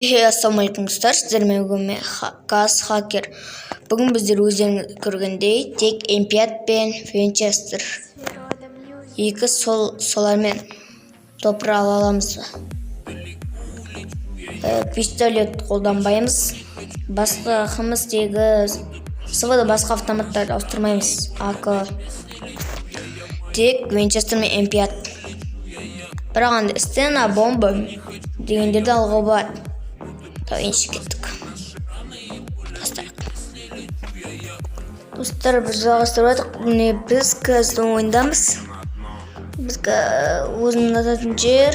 Ассалаумағалейкум достар, сіздермен бүгін Газ Хакер. Бүгін біздер өздеріңіз көргендей тек Эмпиат пен Винчестер екі солармен топыра ала аламыз. Пистолет қолданбаймыз. Басқа қымыз тегіз сывыда басқа автоматтарды ауыстырмаймыз. АК тек Винчестер мен Эмпиат. Бірақ стена бомба дегендерді алға болады. Тауыншы кеттік. Достар, біз жалғастырып жатық. Біз қазір ойындамыз. Бізге өзін ұнататын жер.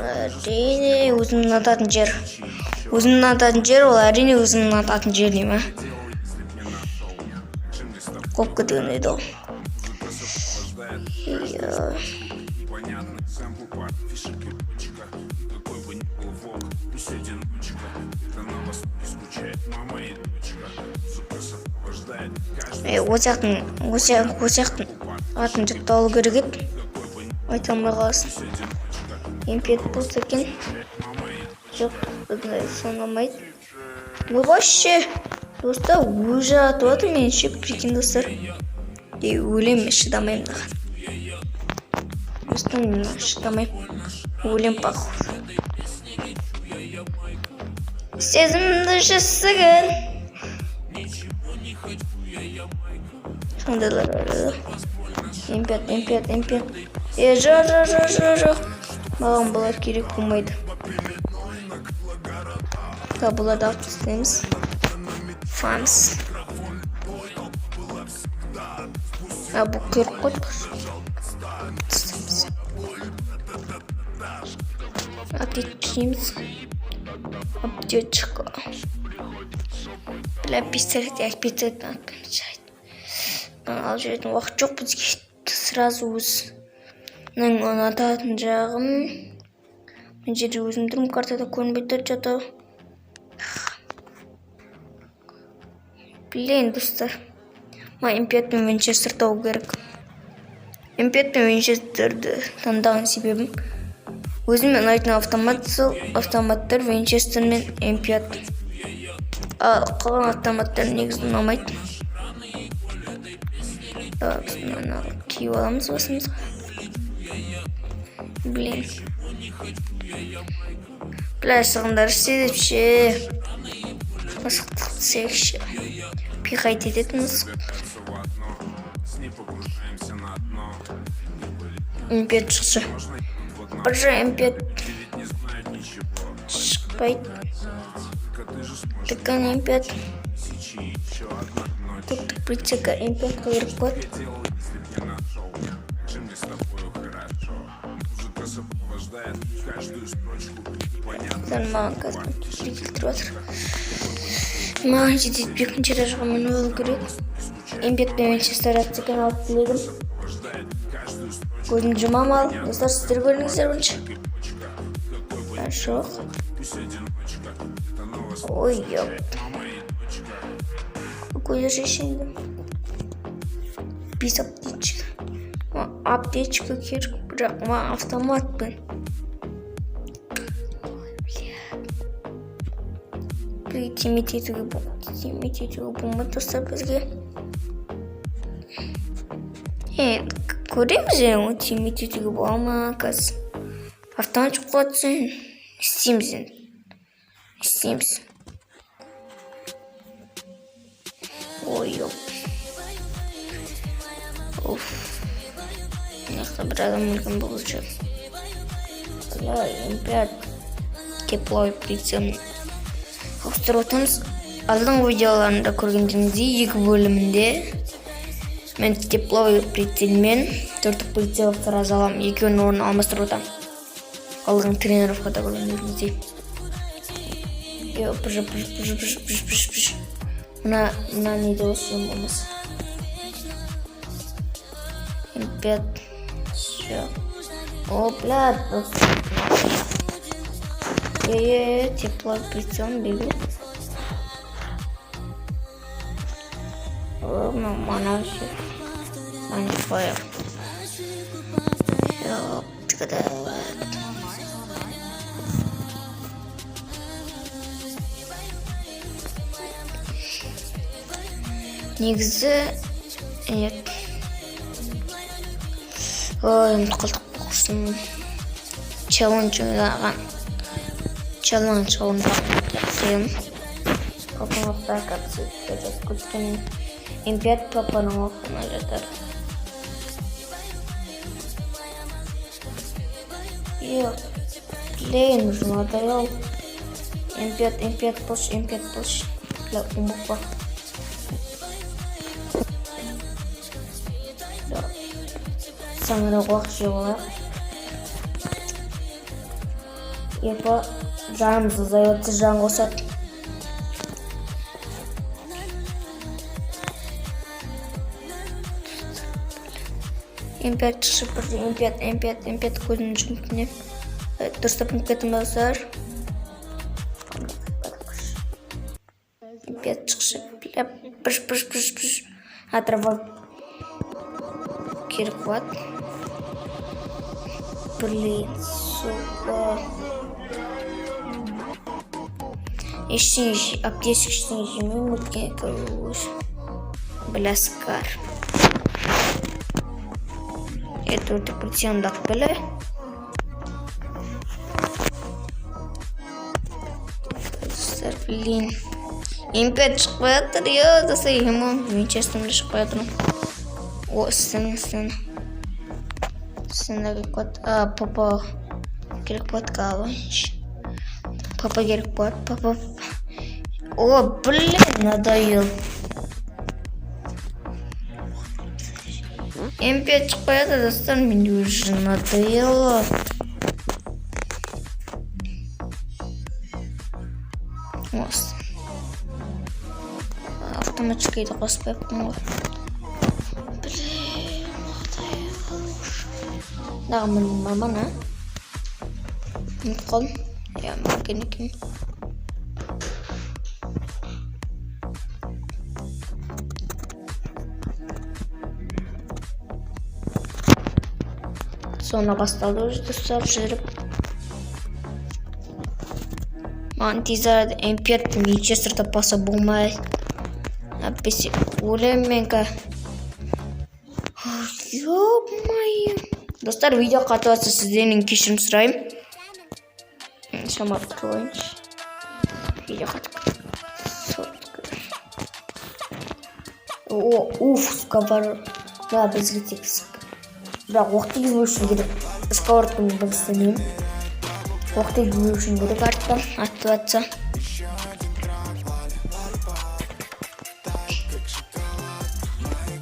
Әрине өзін ұнататын жер. Өзін ұнататын жер, ол әрине өзін ұнататын жер деймі. Қоп кеткен еді ол. Осяқтың атын жіпті алу керек еді. Айта алмай қаласың. Эмпиат болса екен. Жоқ, соны алмайды. Ойбашы! Достар, өзі атып отыр, мен ше, прикинь достар. Өлем, шыдамайым даған. Достар, мен шыдамайым. Өлем паху. Сезімді жасығын. Шандайлар арады. Эмпиат. Жоқ. Маған бұлар керек болмайды. Бұларды алып тастаймыз. Фамс. Бұл көріп қойдық. Аптечкеміз. Аптечка. Бля, пистолет атқаншайды. Алып жүретін уақыт жоқ бізге. Сразу өзінің ұнататын жағым. Мен жерде өзім тұрмын, картада көрінбей тұр жата. Блин, достар. Эмпиат пен Винчестер тауы керек. Эмпиат пен Винчестерді таңдаған себебім өзім ұнайтын автоматтар Винчестер мен Эмпиат. Қалған автоматтар негізі ұнамайды. Киіп аламыз басымызға. Блин. Бля, сағындар істедіп ше. Мысықтық түсек ше. Пихайт ететіміз. Эмпиат шықшы. Біржа Эмпиат шықпайды. Тіккен Эмпиат. Тоқтық прицека Эмпиат қойырып қойды. Маған қазір келтіріп атыр. Маған жетеді бекінші ражға мен олу керек. Эмпиат пен Винчестер аттыкен алып білегім. Көзім жұмам ал. Достар, сіздер көріңіздер бірінші. Жоқ. Ой, yok. Көзі шешінді. Біз аптечка. Аптечка керек, бірақ маған автоматпен. Тимит етуге болмайды достар бізге. Көреміз ең, тимит етуге бола ма, қазір. Автомат жоқ қуатсын. Істейміз. Ой, жоқ. Нақты бір адам мүлкін болушы. Эмпиат теплой прицелмен ауыстырып отырмыз. Алдыңғы видеоларында көргендеріңіздей екі бөлімінде мен тепловый прицелмен төрттік прицел сразу аламын. Екеуінің орнын алмастырып отырмын. Алдың тренировкада көргендеріңіздей. Пыж. Мына неде осы болмасы. Эмпиат. О, блядь. Тепловой прицел бегу. Mana sih? Mana fire? Негізі ұмытып қалдық құрсын челлендж ойнаған челлендж ойнаған папаның оқытар көткен импет папаның оқына жатар Лейн нужно надоел импет пуш для умыпа Самый жила. Епа жанымызды зайытты жан қосады. Импет шығып бірде импет көзінің жұмытыне. Дұрыстап импетім басар. Импет шығып піш. Атрава керек болады. Блин, сука. Аптечек ештеңе жемеймін өткен көш. Бляскар. Это вот притемдақ білі. Блин. Импет шықпай атыр, засай емон. Мен честно шықпай атырым. О, сцена. Сцена код. Папа керек болады каланч. Папа керек болады. Папа. О, блин, надоел. М5 шықпай атыр, достар, мен уже надоело. Осы. Автоматчикайды қоспайыппын ғой. Дағы мұның мамана. Мұтқол. Я мағынекен. Sonra басталды уже достар жүріп. Маған тезарады М5 Винчестерді баса болмай. Әппесе өлем менгі. Ё-майым. Достар, видео қатыватса сіздердің кешірім сұрайым. Шама откройыншы. Видео қатып. Уф, сковород. Да, бізге тек бірақ оқ тегізбеу үшін керек. Сковородтың білістемеймін. Оқ тегізбеу үшін керек арттан активация.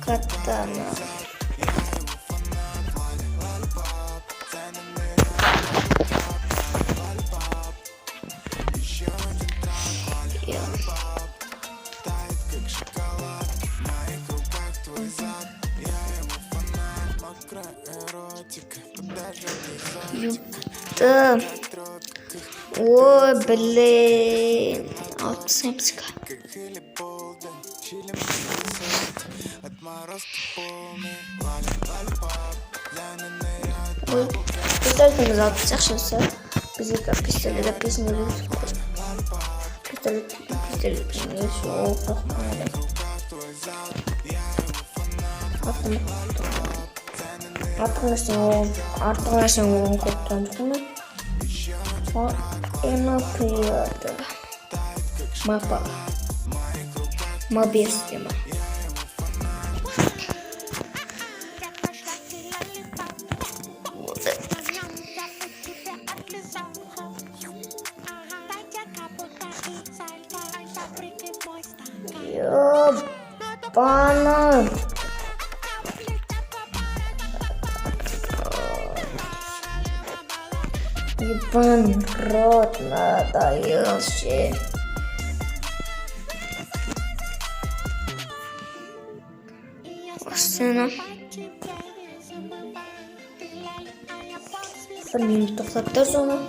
Катана. Юпта. Ой, блин. Отсыпска. Ой, пистолетіміз алып сақшысы. Бізге пистолетті песіне беріп қойып. Пистолетті сол қоқмайды. Артық нәрсен оғын көптен жүкімі. Ема приятель. Мапа. Мобес тема. Ёбана. Ебан рот надоел все. Сцена. Блин, тоқтатты соны.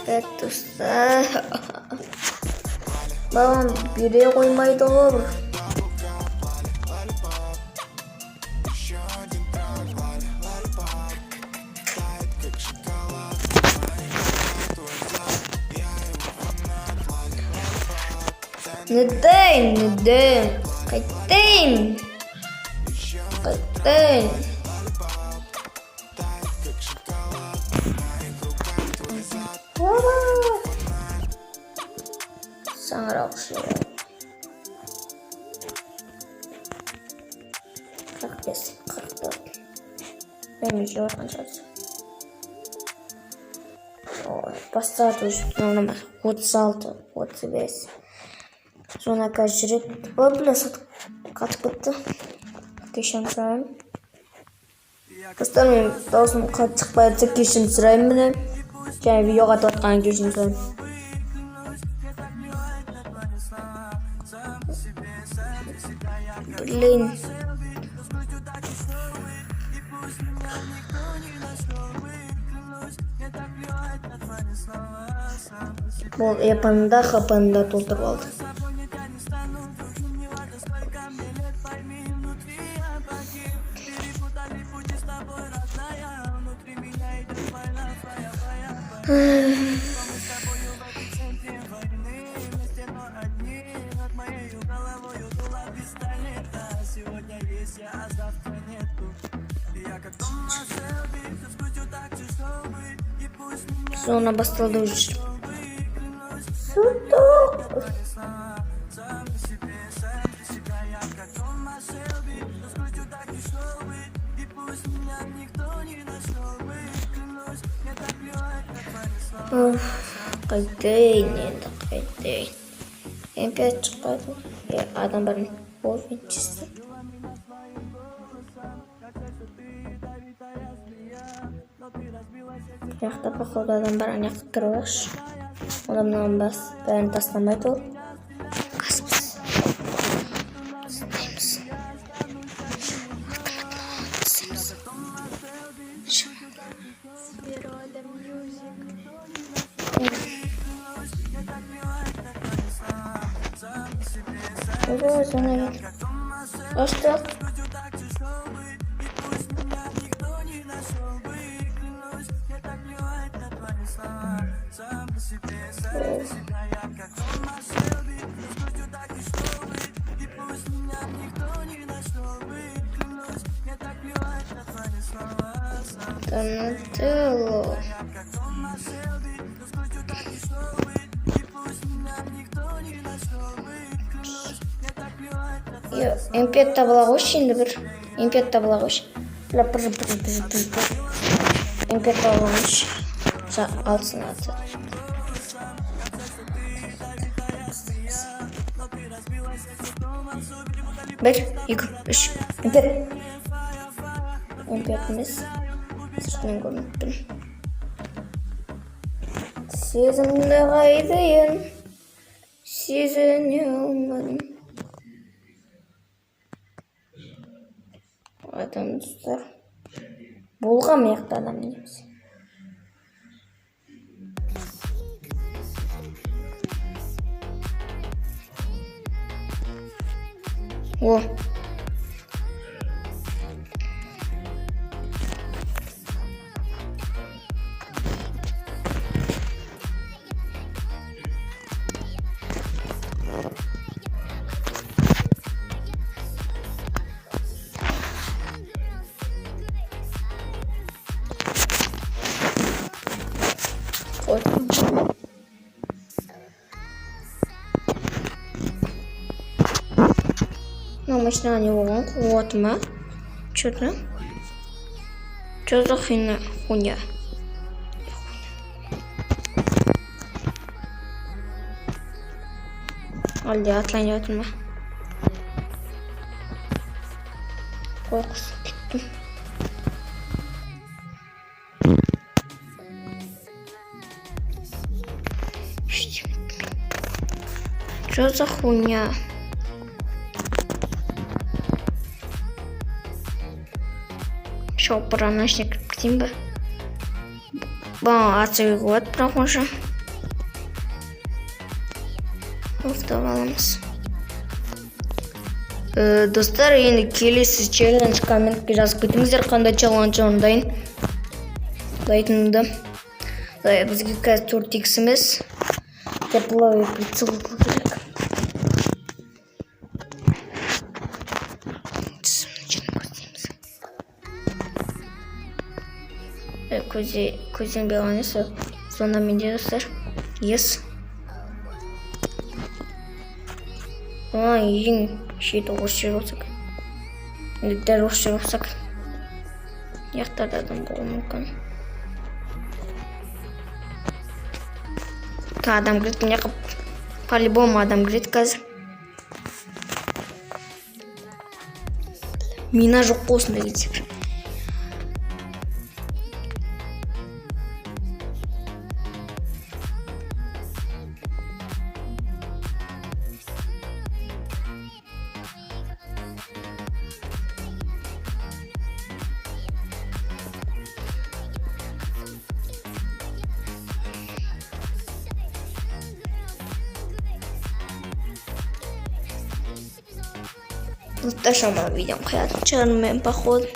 Это балам бере қоймайды ғой. Neden? Kayıttayım. Sana okşuyor. 45, 44. Benim yüzü oradan çalışıyor. Поставьте номер 36, 35. Sonra kaç lira? O bile kaç bitti? Geçen sırayım. Dostlarım, dostum kaç çıkmayacak geçen sırayım bile. Yani video atlatkan geçen sırayım. Блин. Бұл япанда хапанда толтырып алды. Sonra басталды уже. Судок. Қайтейін енді қайтейін. Опять шықпайды. Адам барын болмайды чисто. Яқта походу адам бар, ана жақта тұрып алайықшы. Адамнан бас бәрін тастамайды ол. Қаспыз. Істейміз. Остық. Донателло. М5 табыла қойшы енді бір. М5 табыла қойшы. М5 табыла қойшы. Алсын аты. Bir, iki, üç, М5. М5'imiz. Sırtından görmüştüm. Сезімді қайдайын, сезіне алмадым. Адам достар. Болған мияқты адам неміз. О. Машина не вон, вот мы. Что-то. Что за хуйня? Алды атланып жатырмын. Қоқыс кеттім. Что за хуйня? Шоу-пранашник кіріп ба? Бана ацығы қуат бірақ уже. Офтап аламыз. Достар, енді келесі челлендж комментке жазып кетіңіздер, қандай челлендж орындайын. Дайтынымды. Бізге қазір 4x-іміз. Тепловый прицел керек. көзденбей қалған сол. Сонда менде достар. Yes. Ең шеті осы жер болсақ. Дәл осы жер болсақ. Яқтарда адам болуы мүмкін. Адам кіреді, не қып? По-любому адам кіреді қазір. Мина жоқ болсын да кетсек. Достаточно видео қоятын шығармын мен походу.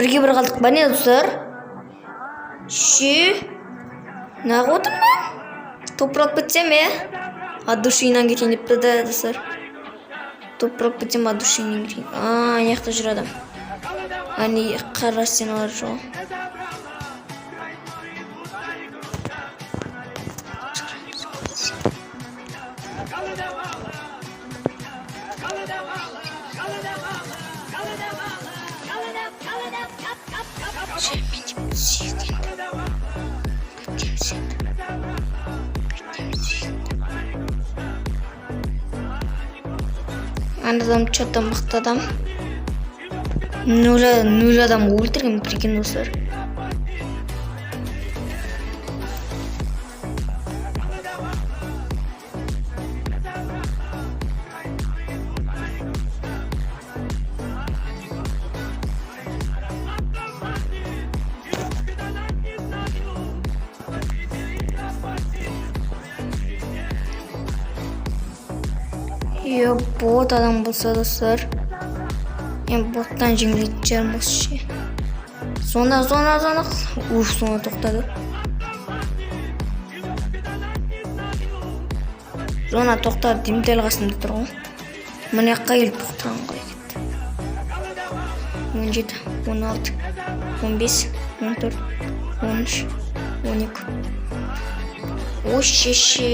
Бірге бір қалдық ба не достар? Неғып отыр мен? Топырақ бітсем от душиынан кетейін депті да достар. Топырақ бітсем от душиынан кетейін. Неқта жүр адам. Не қара стеналар жоқ. Адам что-то мықты адам. Нөл адам өлтірген прикинь достар. Бот адам болса достар. Боттан жеңілетін жарым осы ше. Зона. Соны тоқтады. Зона тоқтады деймін, дәл қасымда тұр ғой. Міне қайыл тоқтаған ғой кетті. 17, 16, 15, 14, 13, 12. Още ше.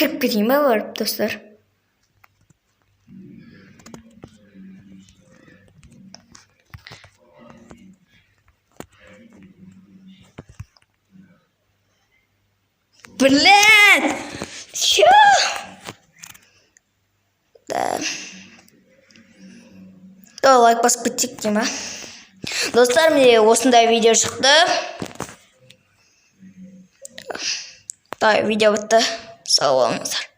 Кіріп кетейін ба барып достар? Блядь! Чё? Да. Лайк басып кетсек деймін. Достар, менде осындай видео шықты. Видео бітті. Сау болыңыздар.